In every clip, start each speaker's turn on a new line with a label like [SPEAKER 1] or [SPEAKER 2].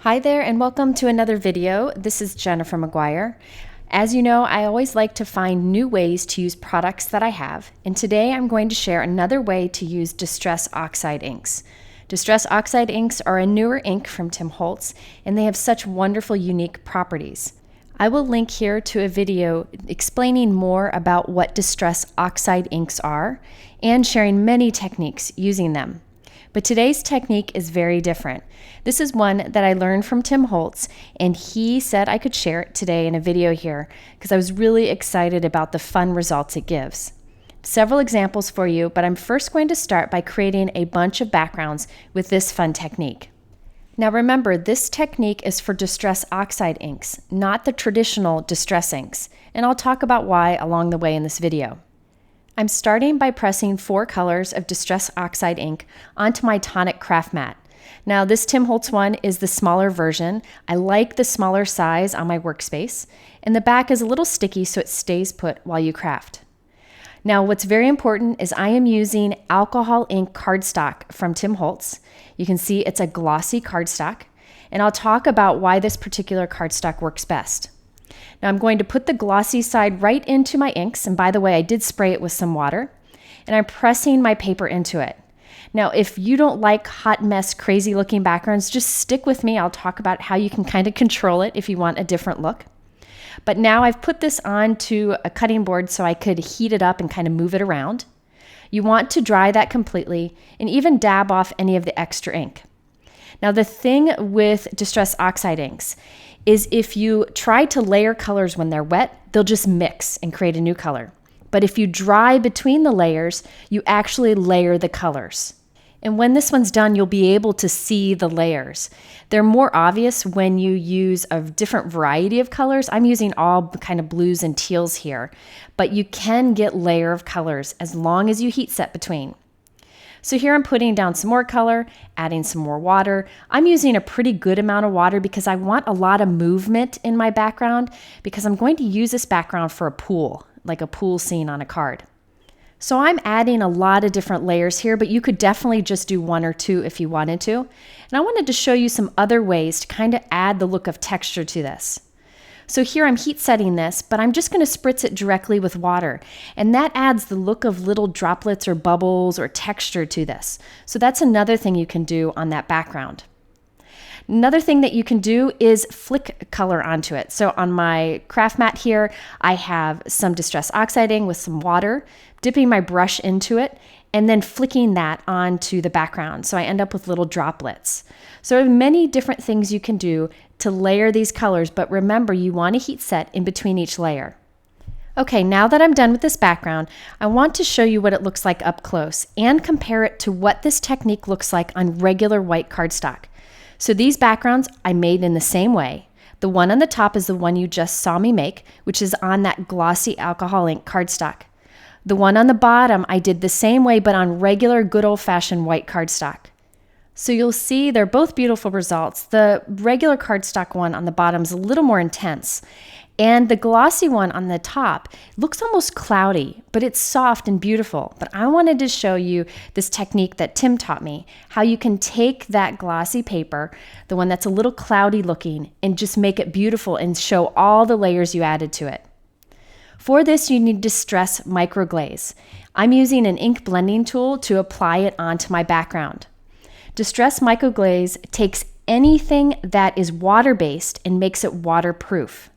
[SPEAKER 1] Hi there and welcome to another video. This is Jennifer McGuire. As you know, I always like to find new ways to use products that I have, and today I'm going to share another way to use Distress Oxide Inks. Distress Oxide Inks are a newer ink from Tim Holtz, and they have such wonderful, unique properties. I will link here to a video explaining more about what Distress Oxide Inks are and sharing many techniques using them. But today's technique is very different. This is one that I learned from Tim Holtz, and he said I could share it today in a video here because I was really excited about the fun results it gives. Several examples for you, but I'm first going to start by creating a bunch of backgrounds with this fun technique. Now remember, this technique is for Distress Oxide inks, not the traditional Distress inks, and I'll talk about why along the way in this video. I'm starting by pressing 4 colors of Distress Oxide ink onto my Tonic Mat. Now this Tim Holtz one is the smaller version. I like the smaller size on my workspace, and the back is a little sticky so it stays put while you craft. Now what's very important is I am using alcohol ink cardstock from Tim Holtz. You can see it's a glossy cardstock, and I'll talk about why this particular cardstock works best. Now I'm going to put the glossy side right into my inks, and by the way, I did spray it with some water, and I'm pressing my paper into it. Now if you don't like hot mess, crazy looking backgrounds, just stick with me. I'll talk about how you can kind of control it if you want a different look. But now I've put this onto a cutting board so I could heat it up and kind of move it around. You want to dry that completely and even dab off any of the extra ink. Now the thing with Distress Oxide inks is if you try to layer colors when they're wet, they'll just mix and create a new color. But if you dry between the layers, you actually layer the colors. And when this one's done, you'll be able to see the layers. They're more obvious when you use a different variety of colors. I'm using all kind of blues and teals here, but you can get layer of colors as long as you heat set between. So here I'm putting down some more color, adding some more water. I'm using a pretty good amount of water because I want a lot of movement in my background because I'm going to use this background for a pool, like a pool scene on a card. So I'm adding a lot of different layers here, but you could definitely just do 1 or 2 if you wanted to. And I wanted to show you some other ways to kind of add the look of texture to this. So here I'm heat setting this, but I'm just going to spritz it directly with water. And that adds the look of little droplets or bubbles or texture to this. So that's another thing you can do on that background. Another thing that you can do is flick color onto it. So on my craft mat here, I have some Distress Oxide ink with some water, dipping my brush into it, and then flicking that onto the background. So I end up with little droplets. So there are many different things you can do to layer these colors, but remember you want to heat set in between each layer. Okay, now that I'm done with this background, I want to show you what it looks like up close and compare it to what this technique looks like on regular white cardstock. So these backgrounds I made in the same way. The one on the top is the one you just saw me make, which is on that glossy alcohol ink cardstock. The one on the bottom I did the same way, but on regular good old-fashioned white cardstock. So you'll see they're both beautiful results. The regular cardstock one on the bottom is a little more intense, and the glossy one on the top looks almost cloudy, but it's soft and beautiful. But I wanted to show you this technique that Tim taught me, how you can take that glossy paper, the one that's a little cloudy looking, and just make it beautiful and show all the layers you added to it. For this, you need Distress Micro Glaze. I'm using an ink blending tool to apply it onto my background. Distress Micro Glaze takes anything that is water-based and makes it waterproof.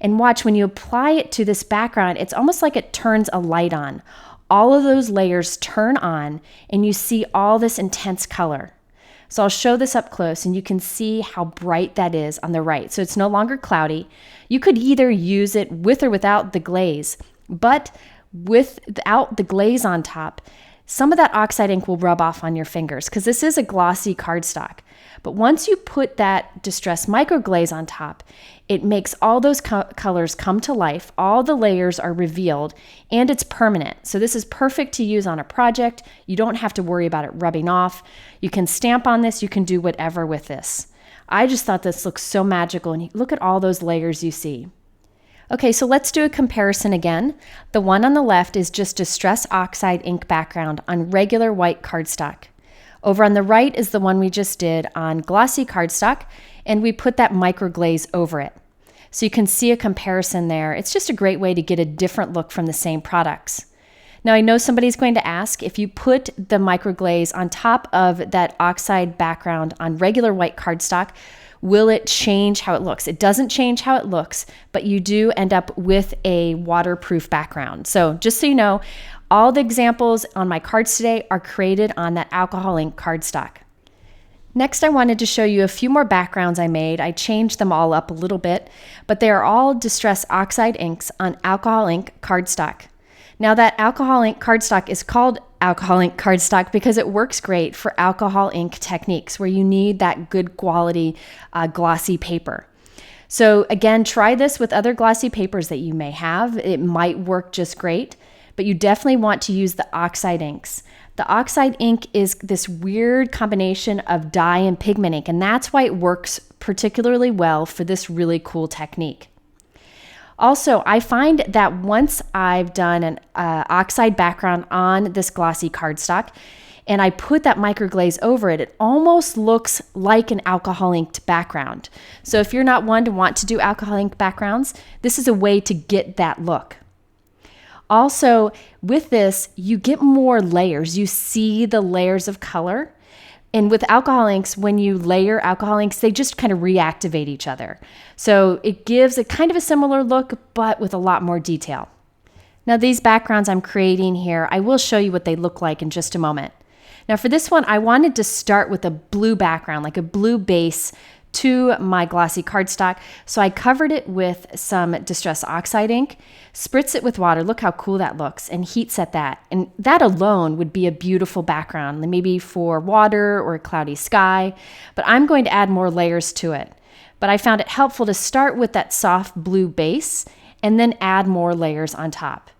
[SPEAKER 1] And watch, when you apply it to this background, it's almost like it turns a light on. All of those layers turn on, and you see all this intense color. So I'll show this up close, and you can see how bright that is on the right. So it's no longer cloudy. You could either use it with or without the glaze, but without the glaze on top, some of that oxide ink will rub off on your fingers because this is a glossy cardstock. But once you put that Distress Micro Glaze on top, it makes all those colors come to life, all the layers are revealed, and it's permanent. So this is perfect to use on a project. You don't have to worry about it rubbing off. You can stamp on this, you can do whatever with this. I just thought this looks so magical, and look at all those layers you see. Okay, so let's do a comparison again. The one on the left is just Distress Oxide ink background on regular white cardstock. Over on the right is the one we just did on glossy cardstock, and we put that micro glaze over it. So you can see a comparison there. It's just a great way to get a different look from the same products. Now I know somebody's going to ask, if you put the microglaze on top of that oxide background on regular white cardstock, will it change how it looks? It doesn't change how it looks, but you do end up with a waterproof background. So just so you know, all the examples on my cards today are created on that alcohol ink cardstock. Next, I wanted to show you a few more backgrounds I made. I changed them all up a little bit, but they are all Distress Oxide Inks on alcohol ink cardstock. Now that alcohol ink cardstock is called alcohol ink cardstock because it works great for alcohol ink techniques where you need that good quality glossy paper. So again, try this with other glossy papers that you may have. It might work just great, but you definitely want to use the oxide inks. The oxide ink is this weird combination of dye and pigment ink, and that's why it works particularly well for this really cool technique. Also, I find that once I've done an oxide background on this glossy cardstock and I put that microglaze over it, it almost looks like an alcohol inked background. So if you're not one to want to do alcohol ink backgrounds, this is a way to get that look. Also, with this, you get more layers. You see the layers of color. And with alcohol inks, when you layer alcohol inks, they just kind of reactivate each other. So it gives a kind of a similar look, but with a lot more detail. Now these backgrounds I'm creating here, I will show you what they look like in just a moment. Now for this one, I wanted to start with a blue background, like a blue base to my glossy cardstock. So I covered it with some Distress Oxide ink, spritz it with water, look how cool that looks, and heat set that. And that alone would be a beautiful background, maybe for water or a cloudy sky, but I'm going to add more layers to it. But I found it helpful to start with that soft blue base and then add more layers on top.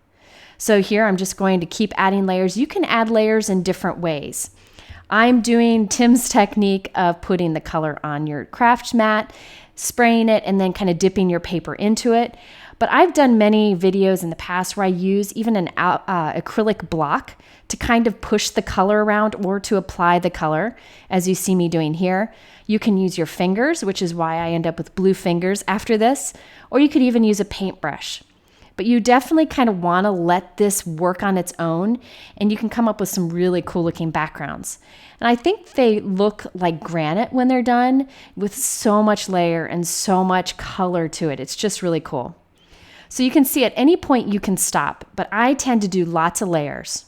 [SPEAKER 1] So here I'm just going to keep adding layers. You can add layers in different ways. I'm doing Tim's technique of putting the color on your craft mat, spraying it, and then kind of dipping your paper into it. But I've done many videos in the past where I use even an acrylic block to kind of push the color around or to apply the color, as you see me doing here. You can use your fingers, which is why I end up with blue fingers after this, or you could even use a paintbrush. But you definitely kind of want to let this work on its own, and you can come up with some really cool looking backgrounds. And I think they look like granite when they're done, with so much layer and so much color to it. It's just really cool. So you can see at any point you can stop, but I tend to do lots of layers.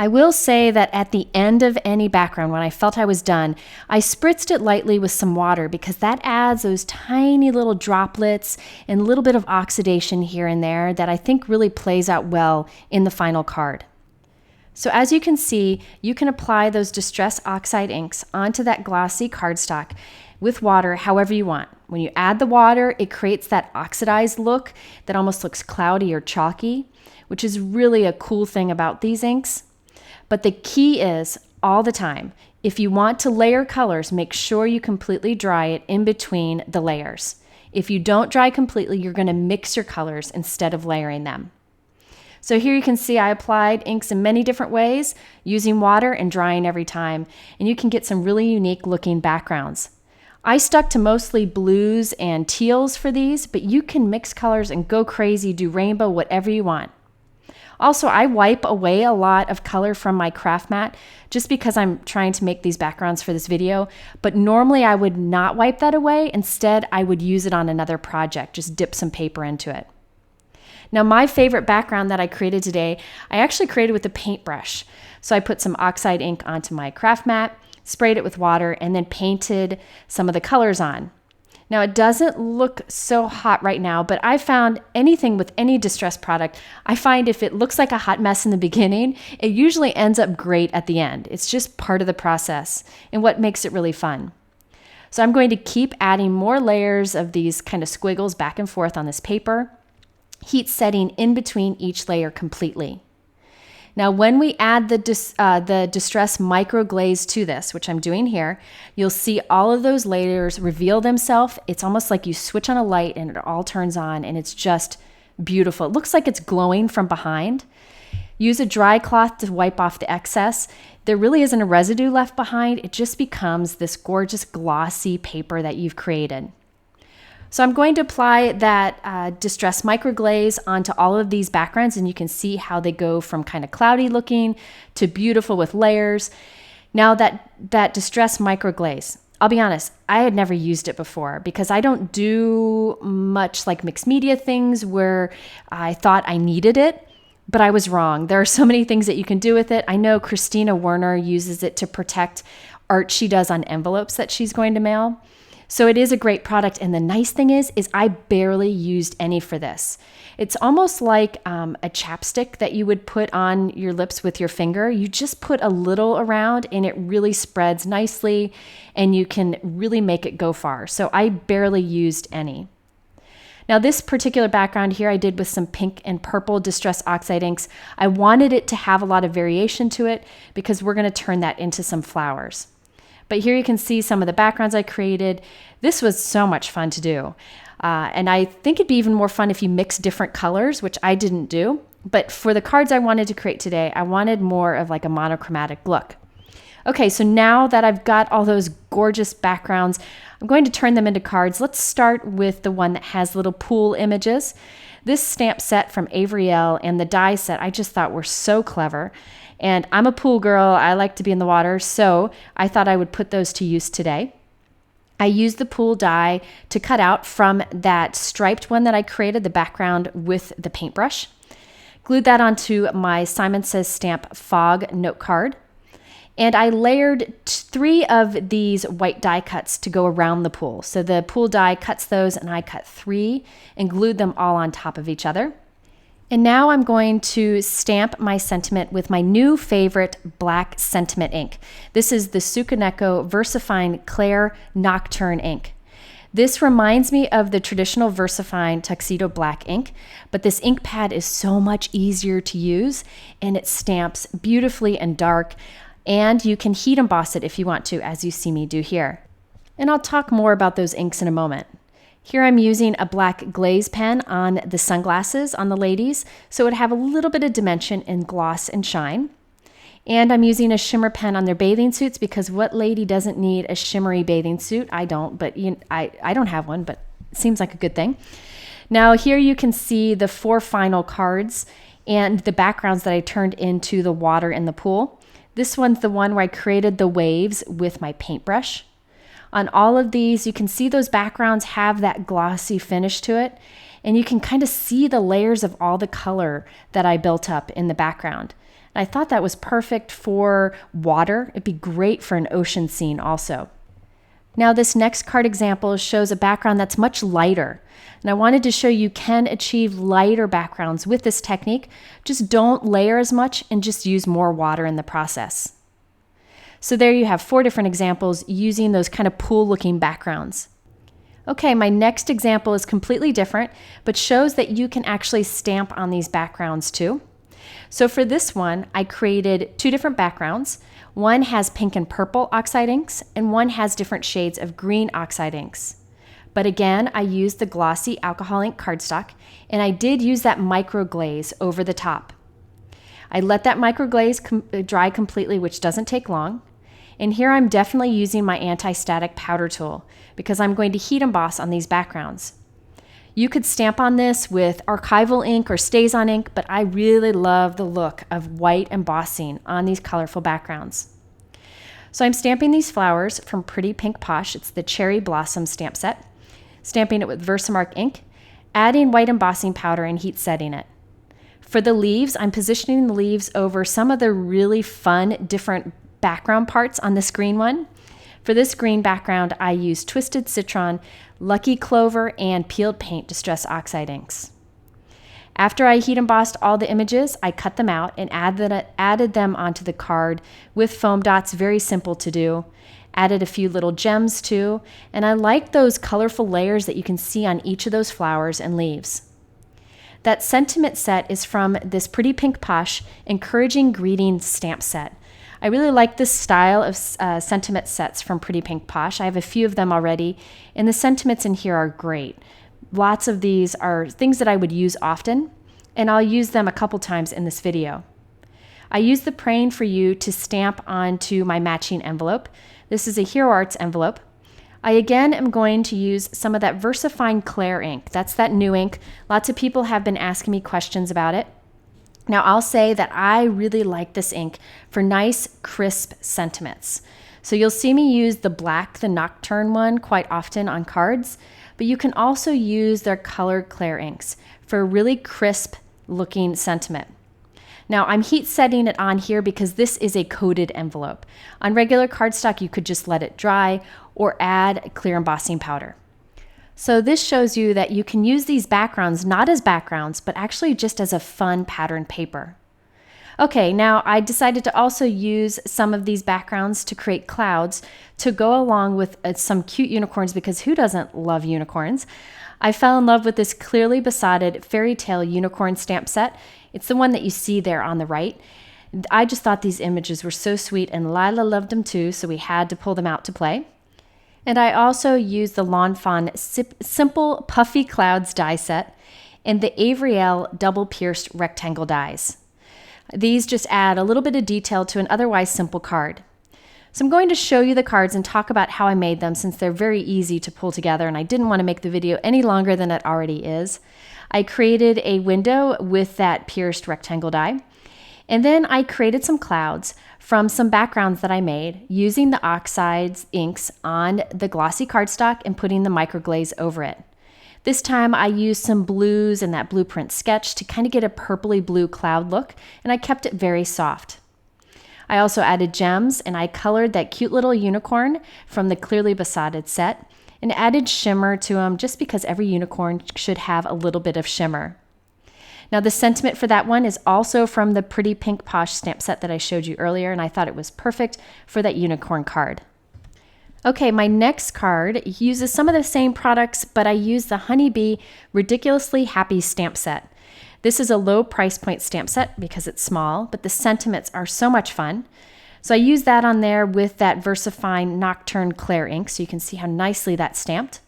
[SPEAKER 1] I will say that at the end of any background, when I felt I was done, I spritzed it lightly with some water because that adds those tiny little droplets and a little bit of oxidation here and there that I think really plays out well in the final card. So as you can see, you can apply those Distress Oxide inks onto that glossy cardstock with water however you want. When you add the water, it creates that oxidized look that almost looks cloudy or chalky, which is really a cool thing about these inks. But the key is, all the time, if you want to layer colors, make sure you completely dry it in between the layers. If you don't dry completely, you're going to mix your colors instead of layering them. So here you can see I applied inks in many different ways, using water and drying every time, and you can get some really unique looking backgrounds. I stuck to mostly blues and teals for these, but you can mix colors and go crazy, do rainbow, whatever you want. Also, I wipe away a lot of color from my craft mat just because I'm trying to make these backgrounds for this video, but normally I would not wipe that away. Instead, I would use it on another project, just dip some paper into it. Now, my favorite background that I created today, I actually created with a paintbrush. So I put some oxide ink onto my craft mat, sprayed it with water, and then painted some of the colors on. Now, it doesn't look so hot right now, but I found anything with any Distress product, I find if it looks like a hot mess in the beginning, it usually ends up great at the end. It's just part of the process and what makes it really fun. So I'm going to keep adding more layers of these kind of squiggles back and forth on this paper, heat setting in between each layer completely. Now, when we add the Distress Micro Glaze to this, which I'm doing here, you'll see all of those layers reveal themselves. It's almost like you switch on a light and it all turns on, and it's just beautiful. It looks like it's glowing from behind. Use a dry cloth to wipe off the excess. There really isn't a residue left behind. It just becomes this gorgeous glossy paper that you've created. So I'm going to apply that Distress Micro Glaze onto all of these backgrounds, and you can see how they go from kind of cloudy looking to beautiful with layers. Now that Distress Micro Glaze, I'll be honest, I had never used it before because I don't do much like mixed media things where I thought I needed it, but I was wrong. There are so many things that you can do with it. I know Christina Werner uses it to protect art she does on envelopes that she's going to mail. So it is a great product, and the nice thing is I barely used any for this. It's almost like a chapstick that you would put on your lips with your finger. You just put a little around and it really spreads nicely and you can really make it go far. So I barely used any. Now this particular background here I did with some pink and purple Distress Oxide inks. I wanted it to have a lot of variation to it because we're going to turn that into some flowers. But here you can see some of the backgrounds I created. This was so much fun to do. And I think it'd be even more fun if you mix different colors, which I didn't do. But for the cards I wanted to create today, I wanted more of like a monochromatic look. Okay, so now that I've got all those gorgeous backgrounds, I'm going to turn them into cards. Let's start with the one that has little pool images. This stamp set from Avery, Elle and the die set I just thought were so clever. And I'm a pool girl. I like to be in the water, so I thought I would put those to use today. I used the pool die to cut out from that striped one that I created, the background with the paintbrush. Glued that onto my Simon Says Stamp Fog note card. And I layered 3 of these white die cuts to go around the pool. So the pool die cuts those, and I cut 3 and glued them all on top of each other. And now I'm going to stamp my sentiment with my new favorite black sentiment ink. This is the Tsukineko Versafine Clair Nocturne ink. This reminds me of the traditional Versafine Tuxedo Black ink, but this ink pad is so much easier to use and it stamps beautifully and dark, and you can heat emboss it if you want to, as you see me do here. And I'll talk more about those inks in a moment. Here I'm using a black glaze pen on the sunglasses on the ladies, so it would have a little bit of dimension and gloss and shine. And I'm using a shimmer pen on their bathing suits because what lady doesn't need a shimmery bathing suit? I don't, but I don't have one, but it seems like a good thing. Now here you can see the 4 final cards and the backgrounds that I turned into the water in the pool. This one's the one where I created the waves with my paintbrush. On all of these, you can see those backgrounds have that glossy finish to it, and you can kind of see the layers of all the color that I built up in the background. And I thought that was perfect for water. It'd be great for an ocean scene also. Now this next card example shows a background that's much lighter, and I wanted to show you can achieve lighter backgrounds with this technique. Just don't layer as much and just use more water in the process. So there you have 4 different examples using those kind of pool-looking backgrounds. Okay, my next example is completely different, but shows that you can actually stamp on these backgrounds too. So for this one, I created 2 different backgrounds. One has pink and purple oxide inks, and one has different shades of green oxide inks. But again, I used the glossy alcohol ink cardstock, and I did use that micro glaze over the top. I let that micro glaze dry completely, which doesn't take long. And here I'm definitely using my anti-static powder tool because I'm going to heat emboss on these backgrounds. You could stamp on this with archival ink or StazOn ink, but I really love the look of white embossing on these colorful backgrounds. So I'm stamping these flowers from Pretty Pink Posh. It's the Cherry Blossom stamp set. Stamping it with Versamark ink, adding white embossing powder and heat setting it. For the leaves, I'm positioning the leaves over some of the really fun different background parts on this green one. For this green background, I used Twisted Citron, Lucky Clover, and Peeled Paint Distress Oxide inks. After I heat embossed all the images, I cut them out and added them onto the card with foam dots, very simple to do. Added a few little gems too, and I like those colorful layers that you can see on each of those flowers and leaves. That sentiment set is from this Pretty Pink Posh Encouraging Greeting stamp set. I really like this style of sentiment sets from Pretty Pink Posh. I have a few of them already, and the sentiments in here are great. Lots of these are things that I would use often, and I'll use them a couple times in this video. I used the Praying for You to stamp onto my matching envelope. This is a Hero Arts envelope. I again am going to use some of that Versafine Clair ink. That's that new ink. Lots of people have been asking me questions about it. Now I'll say that I really like this ink for nice, crisp sentiments. So you'll see me use the black, the Nocturne one quite often on cards, but you can also use their colored Clair inks for a really crisp looking sentiment. Now I'm heat setting it on here because this is a coated envelope. On regular cardstock, you could just let it dry or add clear embossing powder. So this shows you that you can use these backgrounds not as backgrounds, but actually just as a fun pattern paper. Okay, now I decided to also use some of these backgrounds to create clouds to go along with some cute unicorns, because who doesn't love unicorns? I fell in love with this clearly besotted fairy tale unicorn stamp set. It's the one that you see there on the right. I just thought these images were so sweet, and Lila loved them too, so we had to pull them out to play. And I also used the Lawn Fawn Simple Puffy Clouds die set and the Avery Elle double pierced rectangle dies. These just add a little bit of detail to an otherwise simple card. So I'm going to show you the cards and talk about how I made them, since they're very easy to pull together and I didn't want to make the video any longer than it already is. I created a window with that pierced rectangle die, and then I created some clouds from some backgrounds that I made using the Oxides inks on the glossy cardstock and putting the microglaze over it. This time I used some blues and that blueprint sketch to kind of get a purpley blue cloud look, and I kept it very soft. I also added gems, and I colored that cute little unicorn from the Clearly Besotted set and added shimmer to them, just because every unicorn should have a little bit of shimmer. Now the sentiment for that one is also from the Pretty Pink Posh stamp set that I showed you earlier, and I thought it was perfect for that unicorn card. Okay, my next card uses some of the same products, but I use the Honeybee Ridiculously Happy stamp set. This is a low price point stamp set because it's small, but the sentiments are so much fun. So I use that on there with that Versafine Nocturne Clair ink, so you can see how nicely that's stamped.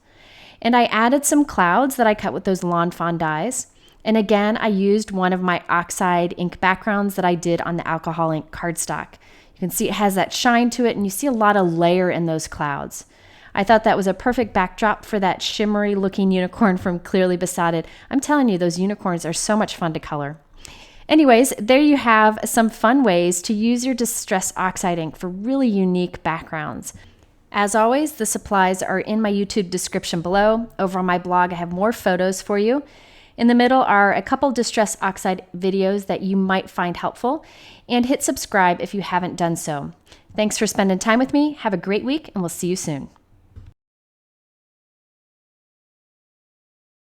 [SPEAKER 1] And I added some clouds that I cut with those Lawn Fawn dies. And again, I used one of my Oxide ink backgrounds that I did on the alcohol ink cardstock. You can see it has that shine to it, and you see a lot of layer in those clouds. I thought that was a perfect backdrop for that shimmery looking unicorn from Clearly Besotted. I'm telling you, those unicorns are so much fun to color. Anyways, there you have some fun ways to use your Distress Oxide ink for really unique backgrounds. As always, the supplies are in my YouTube description below. Over on my blog, I have more photos for you. In the middle are a couple Distress Oxide videos that you might find helpful, and hit subscribe if you haven't done so. Thanks for spending time with me. Have a great week, and we'll see you soon.